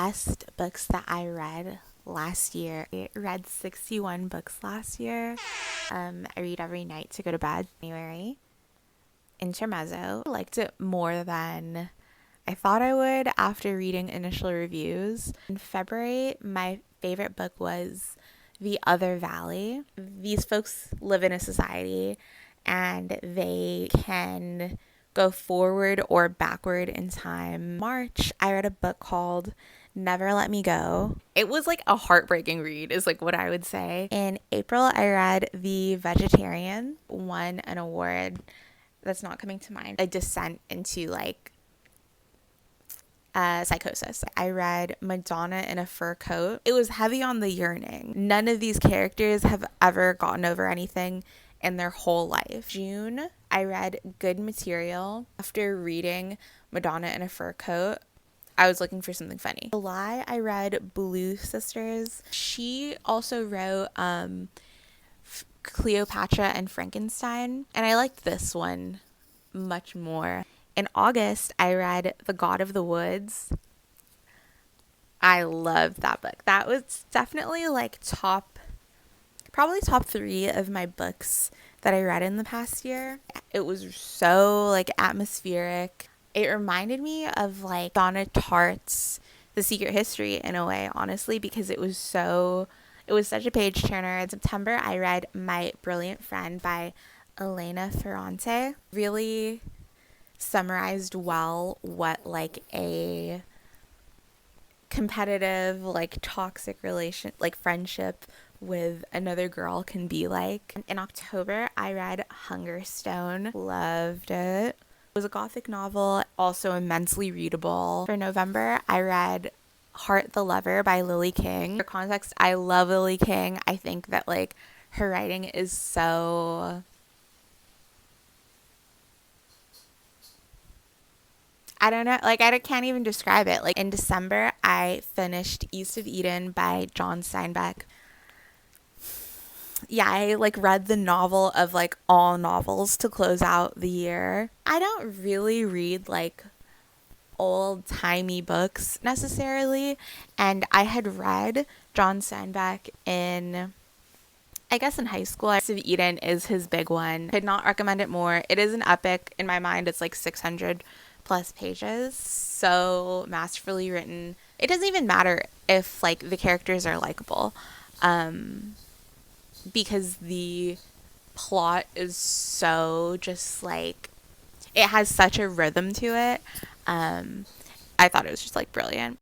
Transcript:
best books that I read last year. I read 61 books last year. I read every night to go to bed. January, Intermezzo. I liked it more than I thought I would after reading initial reviews. In February, my favorite book was The Other Valley. These folks live in a society and they can go forward or backward in time. March, I read a book called Never Let Me Go. It was like a heartbreaking read, is like what I would say. In April, I read The Vegetarian, won an award that's not coming to mind. A descent into like psychosis. I read Madonna in a Fur Coat. It was heavy on the yearning. None of these characters have ever gotten over anything in their whole life. June, I read Good Material. After reading Madonna in a Fur Coat, I was looking for something funny. July, I read Blue Sisters. She also wrote Cleopatra and Frankenstein, and I liked this one much more. In August, I read The God of the Woods. I loved that book. That was definitely like probably top 3 of my books that I read in the past year. It was so like atmospheric. It reminded me of like Donna Tartt's The Secret History in a way, honestly, because it was such a page turner. In September, I read My Brilliant Friend by Elena Ferrante. Really summarized well what like a competitive, like toxic relation, like friendship with another girl can be like. In October, I read Hungerstone. Loved it. It was a gothic novel, also immensely readable. For November, I read Heart the Lover by Lily King. For context, I love Lily King. I think that like her writing is so, I don't know, like I can't even describe it. Like in December, I finished East of Eden by John Steinbeck. Yeah, I like read the novel of like all novels to close out the year. I don't really read like old-timey books necessarily, and I had read John Steinbeck in, I guess, in high school. East of Eden is his big one. Could not recommend it more. It is an epic in my mind. It's like 600 plus pages. So masterfully written. It doesn't even matter if like the characters are likable, because the plot is so just like, it has such a rhythm to it. I thought it was just like brilliant.